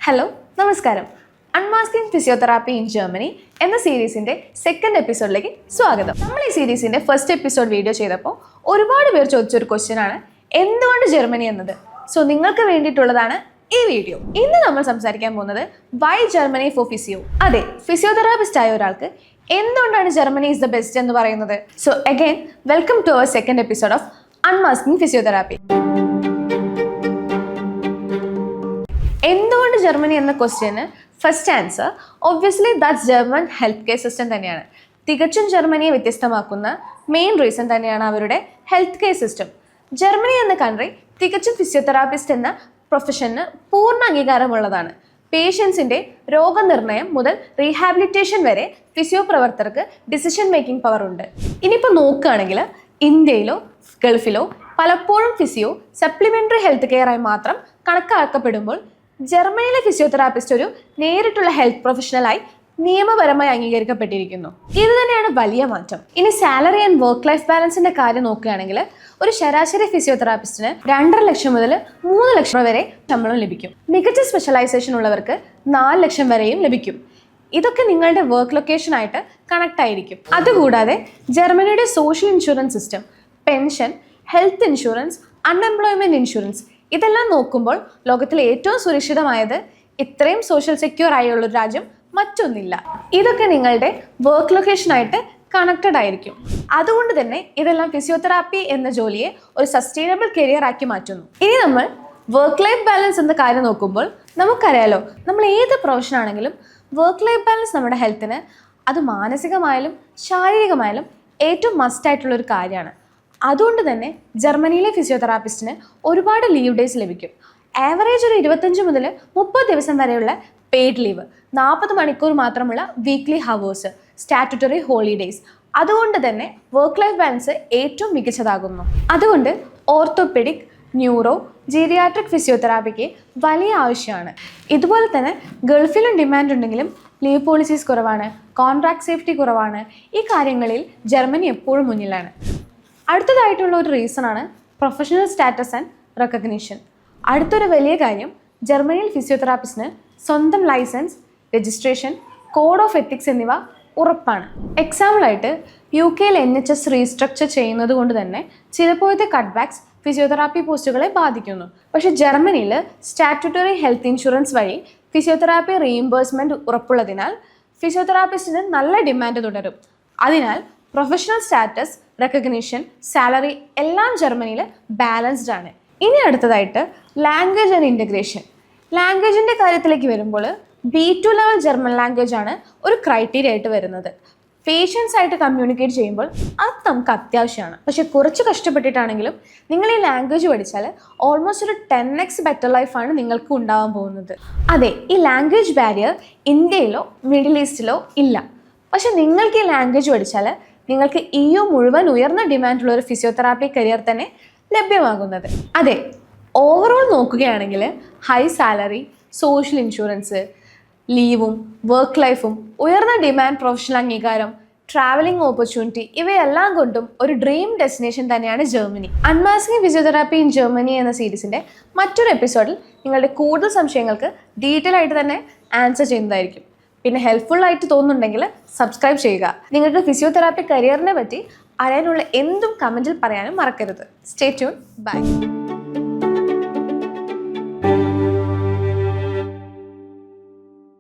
Hello നമസ്കാരം. Unmasking physiotherapy in Germany എന്ന സീരീസിൻ്റെ second എപ്പിസോഡിലേക്ക് സ്വാഗതം. നമ്മൾ ഈ സീരീസിൻ്റെ ഫസ്റ്റ് എപ്പിസോഡ് വീഡിയോ ചെയ്തപ്പോൾ ഒരുപാട് പേർ ചോദിച്ചൊരു ക്വസ്റ്റ്യൻ ആണ് എന്തുകൊണ്ട് ജർമ്മനി എന്നത്. സോ നിങ്ങൾക്ക് വേണ്ടിയിട്ടുള്ളതാണ് ഈ വീഡിയോ. ഇന്ന് നമ്മൾ സംസാരിക്കാൻ പോകുന്നത് വൈ ജർമ്മനി ഫോർ ഫിസിയോ. അതെ, ഫിസിയോതെറാപ്പിസ്റ്റ് ആയ ഒരാൾക്ക് എന്തുകൊണ്ടാണ് ജർമ്മനി ഇസ് ദ ബെസ്റ്റ് എന്ന് പറയുന്നത്. So again welcome to our second episode of unmasking physiotherapy. എന്തുകൊണ്ട് ജർമ്മനി എന്ന ക്വസ്റ്റ്യന് first answer obviously that's German health care system തന്നെയാണ്. തികച്ചും ജർമ്മനിയെ വ്യത്യസ്തമാക്കുന്ന മെയിൻ റീസൺ തന്നെയാണ് അവരുടെ ഹെൽത്ത് കെയർ സിസ്റ്റം. ജർമ്മനി എന്ന കൺട്രി തികച്ചും ഫിസിയോതെറാപ്പിസ്റ്റ് എന്ന പ്രൊഫഷന് പൂർണ്ണ അംഗീകാരമുള്ളതാണ്. പേഷ്യൻസിൻ്റെ രോഗനിർണയം മുതൽ റീഹാബിലിറ്റേഷൻ വരെ ഫിസിയോ പ്രവർത്തകർക്ക് ഡിസിഷൻ മേക്കിംഗ് പവർ ഉണ്ട്. ഇനിയിപ്പോൾ നോക്കുകയാണെങ്കിൽ ഇന്ത്യയിലോ ഗൾഫിലോ പലപ്പോഴും ഫിസിയോ സപ്ലിമെൻ്ററി ഹെൽത്ത് കെയർ ആയി മാത്രം കണക്കാക്കപ്പെടുമ്പോൾ ജർമ്മനിയിലെ ഫിസിയോതെറാപ്പിസ്റ്റ് ഒരു നേരിട്ടുള്ള ഹെൽത്ത് പ്രൊഫഷണലായി നിയമപരമായി അംഗീകരിക്കപ്പെട്ടിരിക്കുന്നു. ഇത് തന്നെയാണ് വലിയ മാറ്റം. ഇനി സാലറി ആൻഡ് വർക്ക് ലൈഫ് ബാലൻസിന്റെ കാര്യം നോക്കുകയാണെങ്കിൽ ഒരു ശരാശരി ഫിസിയോതെറാപ്പിസ്റ്റിന് 2.5 ലക്ഷം മുതൽ 3 ലക്ഷം വരെ ശമ്പളം ലഭിക്കും. മികച്ച സ്പെഷ്യലൈസേഷൻ ഉള്ളവർക്ക് 4 ലക്ഷം വരെയും ലഭിക്കും. ഇതൊക്കെ നിങ്ങളുടെ വർക്ക് ലൊക്കേഷനായിട്ട് കണക്ട് ആയിരിക്കും. അതുകൂടാതെ ജർമ്മനിയുടെ social insurance system, pension, health insurance, unemployment insurance ഇതെല്ലാം നോക്കുമ്പോൾ ലോകത്തിലെ ഏറ്റവും സുരക്ഷിതമായത് ഇത്രയും സോഷ്യൽ സെക്യൂർ ആയുള്ളൊരു രാജ്യം മറ്റൊന്നില്ല. ഇതൊക്കെ നിങ്ങളുടെ വർക്ക് ലൊക്കേഷനായിട്ട് കണക്റ്റഡ് ആയിരിക്കും. അതുകൊണ്ട് തന്നെ ഇതെല്ലാം ഫിസിയോതെറാപ്പി എന്ന ജോലിയെ ഒരു സസ്റ്റൈനബിൾ കരിയർ ആക്കി മാറ്റുന്നു. ഇനി നമ്മൾ വർക്ക് ലൈഫ് ബാലൻസ് എന്ന കാര്യം നോക്കുമ്പോൾ നമുക്കറിയാലോ, നമ്മൾ ഏത് പ്രൊഫഷൻ ആണെങ്കിലും വർക്ക് ലൈഫ് ബാലൻസ് നമ്മുടെ ഹെൽത്തിന്, അത് മാനസികമായാലും ശാരീരികമായാലും ഏറ്റവും മസ്റ്റായിട്ടുള്ളൊരു കാര്യമാണ്. അതുകൊണ്ട് തന്നെ ജർമ്മനിയിലെ ഫിസിയോതെറാപ്പിസ്റ്റിന് ഒരുപാട് ലീവ് ഡേയ്സ് ലഭിക്കും. ആവറേജ് ഒരു 25 മുതൽ 30 ദിവസം വരെയുള്ള പെയ്ഡ് ലീവ്, 40 മണിക്കൂർ മാത്രമുള്ള വീക്ക്ലി ഹവേഴ്സ്, സ്റ്റാറ്റുട്ടറി ഹോളിഡേയ്സ്. അതുകൊണ്ട് തന്നെ വർക്ക് ലൈഫ് ബാലൻസ് ഏറ്റവും മികച്ചതാകുന്നു. അതുകൊണ്ട് ഓർത്തോപെഡിക്, ന്യൂറോ, ജീരിയാട്രിക് ഫിസിയോതെറാപ്പിക്ക് വലിയ ആവശ്യമാണ്. ഇതുപോലെ തന്നെ ഗൾഫിലും ഡിമാൻഡ് ഉണ്ടെങ്കിലും ലീവ് പോളിസീസ് കുറവാണ്, കോൺട്രാക്ട് സേഫ്റ്റി കുറവാണ്. ഈ കാര്യങ്ങളിൽ ജർമ്മനി എപ്പോഴും മുന്നിലാണ്. അടുത്തതായിട്ടുള്ള ഒരു റീസണാണ് പ്രൊഫഷണൽ സ്റ്റാറ്റസ് ആൻഡ് റെക്കഗ്നീഷൻ. അടുത്തൊരു വലിയ കാര്യം, ജർമ്മനിയിൽ ഫിസിയോതെറാപ്പിസ്റ്റിന് സ്വന്തം licence, registration, code of ethics എന്നിവ ഉറപ്പാണ്. എക്സാമ്പിളായിട്ട് UK NHS റീസ്ട്രക്ചർ ചെയ്യുന്നത് കൊണ്ട് തന്നെ ചിലപ്പോഴത്തെ കട്ട് ബാക്സ് ഫിസിയോതെറാപ്പി പോസ്റ്റുകളെ ബാധിക്കുന്നു. പക്ഷേ ജർമ്മനിയിൽ സ്റ്റാറ്റുട്ടറി ഹെൽത്ത് ഇൻഷുറൻസ് വഴി ഫിസിയോതെറാപ്പി റീഇംബേഴ്സ്മെൻറ്റ് ഉറപ്പുള്ളതിനാൽ ഫിസിയോതെറാപ്പിസ്റ്റിന് നല്ല ഡിമാൻഡ് തുടരും. അതിനാൽ പ്രൊഫഷണൽ സ്റ്റാറ്റസ്, റെക്കഗ്നീഷൻ, സാലറി എല്ലാം ജർമ്മനിയിൽ ബാലൻസ്ഡ് ആണ്. ഇനി അടുത്തതായിട്ട് ലാംഗ്വേജ് ആൻഡ് ഇൻ്റഗ്രേഷൻ. ലാംഗ്വേജിൻ്റെ കാര്യത്തിലേക്ക് വരുമ്പോൾ B2 ലെവൽ ജർമ്മൻ ലാംഗ്വേജ് ആണ് ഒരു ക്രൈറ്റീരിയ ആയിട്ട് വരുന്നത്. പേഷ്യൻസ് ആയിട്ട് കമ്മ്യൂണിക്കേറ്റ് ചെയ്യുമ്പോൾ അത് നമുക്ക് അത്യാവശ്യമാണ്. പക്ഷെ കുറച്ച് കഷ്ടപ്പെട്ടിട്ടാണെങ്കിലും നിങ്ങൾ ഈ ലാംഗ്വേജ് പഠിച്ചാൽ ഓൾമോസ്റ്റ് ഒരു 10x ബെറ്റർ ലൈഫാണ് നിങ്ങൾക്ക് ഉണ്ടാവാൻ പോകുന്നത്. അതെ, ഈ ലാംഗ്വേജ് ബാരിയർ ഇന്ത്യയിലോ മിഡിൽ ഈസ്റ്റിലോ ഇല്ല. പക്ഷെ നിങ്ങൾക്ക് ഈ ലാംഗ്വേജ് പഠിച്ചാൽ നിങ്ങൾക്ക് EU മുഴുവൻ ഉയർന്ന ഡിമാൻഡുള്ള ഒരു ഫിസിയോതെറാപ്പി കരിയർ തന്നെ ലഭ്യമാകുന്നത്. അതെ, ഓവറോൾ നോക്കുകയാണെങ്കിൽ ഹൈ സാലറി, സോഷ്യൽ ഇൻഷുറൻസ്, ലീവും വർക്ക് ലൈഫും, ഉയർന്ന ഡിമാൻഡ് പ്രൊഫഷണൽ അംഗീകാരം, ട്രാവലിംഗ് ഓപ്പർച്യൂണിറ്റി ഇവയെല്ലാം കൊണ്ടും ഒരു ഡ്രീം ഡെസ്റ്റിനേഷൻ തന്നെയാണ് Germany. Unmasking physiotherapy in Germany എന്ന സീരീസിൻ്റെ മറ്റൊരു എപ്പിസോഡിൽ നിങ്ങളുടെ കൂടുതൽ സംശയങ്ങൾക്ക് ഡീറ്റെയിൽ ആയിട്ട് തന്നെ ആൻസർ ചെയ്യുന്നതായിരിക്കും. പിന്നെ ഹെൽപ്ഫുൾ ആയിട്ട് തോന്നുന്നുണ്ടെങ്കിൽ സബ്സ്ക്രൈബ് ചെയ്യുക. നിങ്ങൾക്ക് ഫിസിയോതെറാപ്പി കരിയറിനെ പറ്റി അറിയാനുള്ള എന്തും കമൻറ്റിൽ പറയാനും മറക്കരുത്. Stay tune. ബൈ.